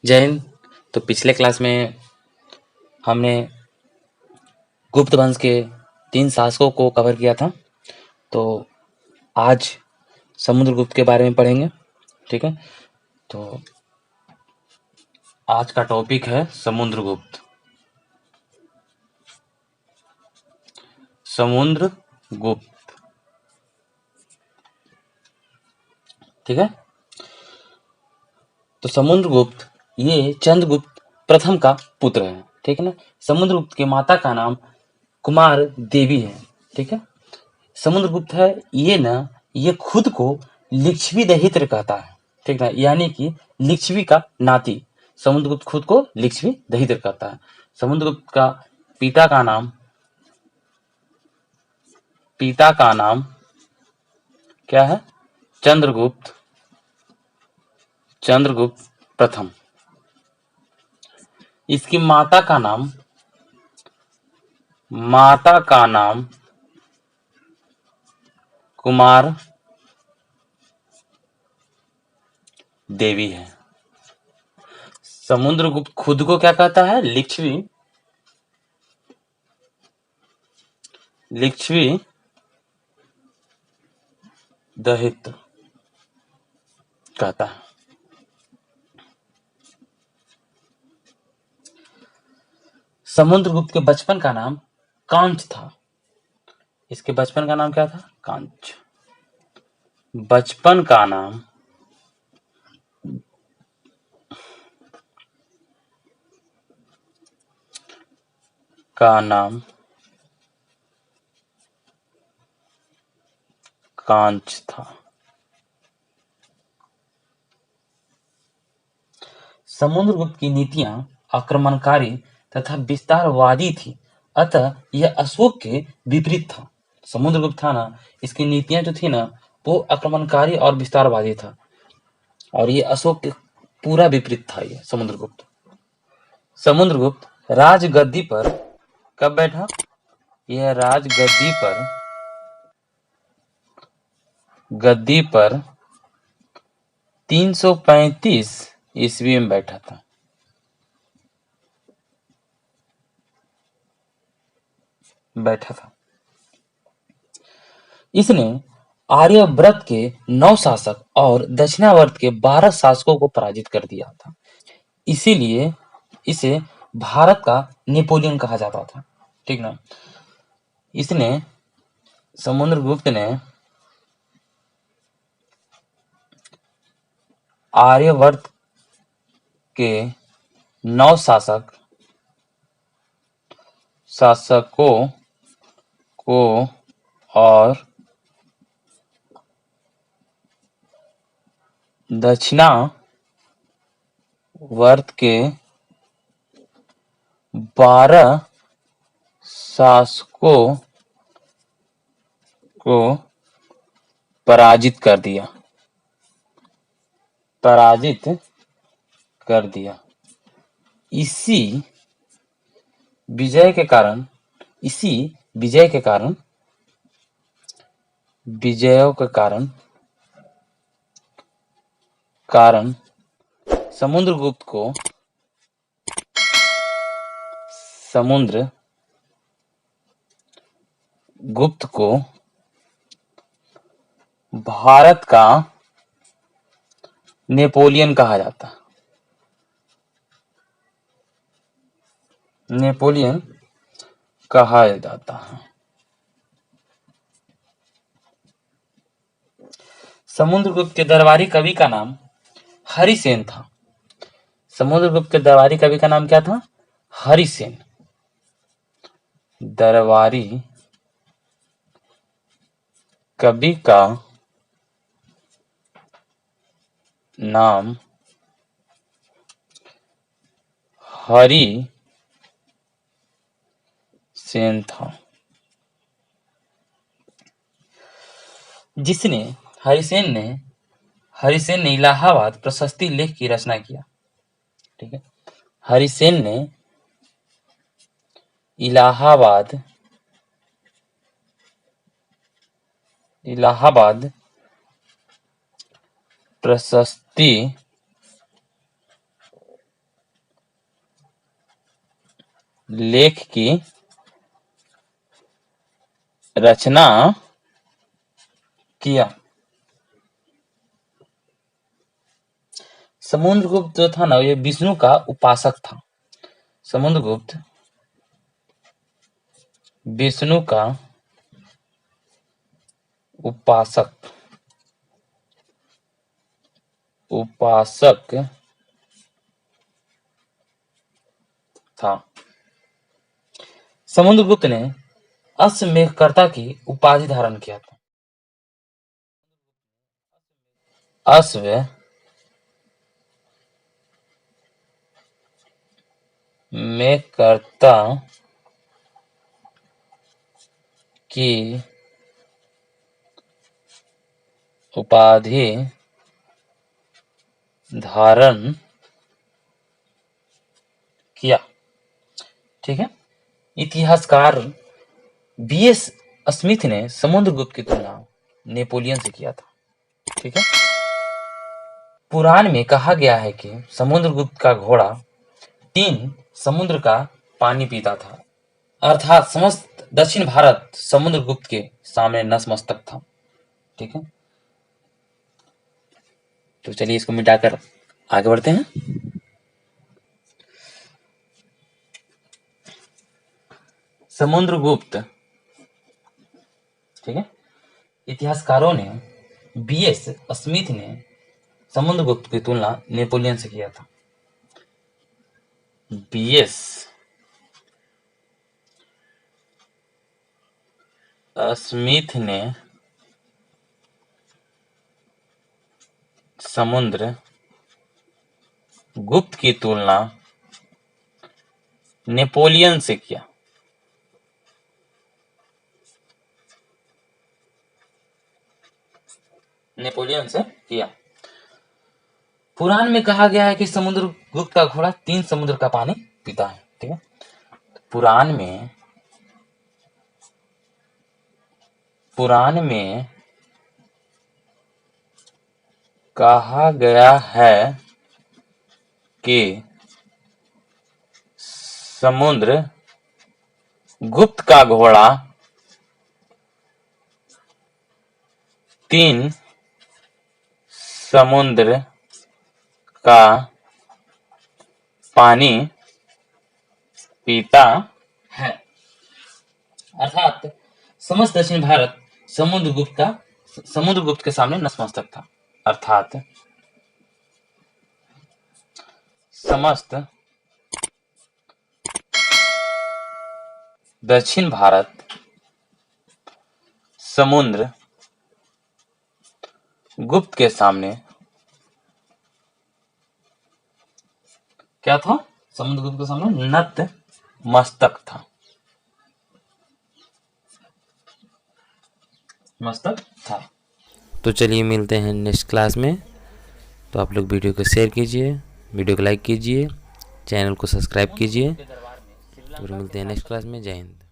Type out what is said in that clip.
जय हिंद। तो पिछले क्लास में हमने गुप्त वंश के 3 शासकों को कवर किया था। तो आज समुद्रगुप्त के बारे में पढ़ेंगे। ठीक है, तो आज का टॉपिक है समुद्रगुप्त। समुद्रगुप्त, ठीक है। तो समुद्रगुप्त ये चंद्रगुप्त प्रथम का पुत्र है, ठीक है ना। समुद्रगुप्त की माता का नाम कुमार देवी है, ठीक है। समुद्रगुप्त है ये खुद को लिच्छवी दहित्र कहता है, ठीक है, यानी कि लिच्छवी का नाती। समुद्रगुप्त खुद को लिच्छवी दहित्र कहता है। समुद्रगुप्त का पिता का नाम क्या है? चंद्रगुप्त प्रथम। इसकी माता का नाम कुमार देवी है। समुद्रगुप्त खुद को क्या कहता है? लिच्छवी दहित्र कहता है। समुद्रगुप्त के बचपन का नाम कांच था। इसके बचपन का नाम क्या था? कांच। बचपन का नाम कांच था। समुद्रगुप्त की नीतियां आक्रमणकारी तथा विस्तारवादी थी, अतः यह अशोक के विपरीत था। समुद्रगुप्त था ना, इसकी नीतियां जो थी ना, वो आक्रमणकारी और विस्तारवादी था, और ये अशोक के पूरा विपरीत था। ये समुद्रगुप्त राजगद्दी पर कब बैठा? यह गद्दी पर 335 ईस्वी में बैठा था। इसने आर्यव्रत के 9 शासक और दक्षिणावर्त के 12 शासकों को पराजित कर दिया था। इसीलिए इसे भारत का नेपोलियन कहा जाता था, ठीक ना। समुद्रगुप्त ने आर्यवर्त के 9 शासकों को और दक्षिणावर्त के 12 शासकों को पराजित कर दिया। इसी विजय के कारण समुद्रगुप्त को भारत का नेपोलियन कहा जाता है। समुद्रगुप्त के दरबारी कवि का नाम हरिसेन था। समुद्रगुप्त के दरबारी कवि का नाम क्या था? हरिसेन। दरबारी कवि का नाम हरिसेन था, हरिसेन ने इलाहाबाद प्रशस्ति लेख की रचना किया, ठीक है। हरिसेन ने इलाहाबाद प्रशस्ति लेख की रचना किया। समुद्रगुप्त जो था ना, ये विष्णु का उपासक था। समुद्रगुप्त विष्णु का उपासक था। समुद्रगुप्त ने अश्वमेधकर्ता की उपाधि धारण किया था। अश्वमेधकर्ता की उपाधि धारण किया। ठीक है। इतिहासकार बीएस स्मिथ ने समुद्रगुप्त की तुलना नेपोलियन से किया था। ठीक है। पुराण में कहा गया है कि समुद्रगुप्त का घोड़ा 3 समुद्र का पानी पीता था, अर्थात समस्त दक्षिण भारत समुद्रगुप्त के सामने नतमस्तक था। ठीक है। तो चलिए इसको मिटाकर आगे बढ़ते हैं। समुद्रगुप्त, ठीक है, इतिहासकारों ने बीएस स्मिथ ने समुद्रगुप्त की तुलना नेपोलियन से किया था। बीएस स्मिथ ने समुद्रगुप्त की तुलना नेपोलियन से किया। पुराण में कहा गया है कि समुद्रगुप्त का घोड़ा 3 समुद्र का पानी पीता है। ठीक है। पुराण में कहा गया है कि समुद्रगुप्त का घोड़ा 3 समुद्र का पानी पीता है, अर्थात समस्त दक्षिण भारत समुद्रगुप्त के सामने नतमस्तक था। अर्थात समस्त दक्षिण भारत समुद्रगुप्त के सामने क्या था? समुद्रगुप्त के सामने नतमस्तक था। तो चलिए मिलते हैं नेक्स्ट क्लास में। तो आप लोग वीडियो को शेयर कीजिए, वीडियो को लाइक कीजिए, चैनल को सब्सक्राइब कीजिए। और मिलते हैं नेक्स्ट क्लास में। जय हिंद।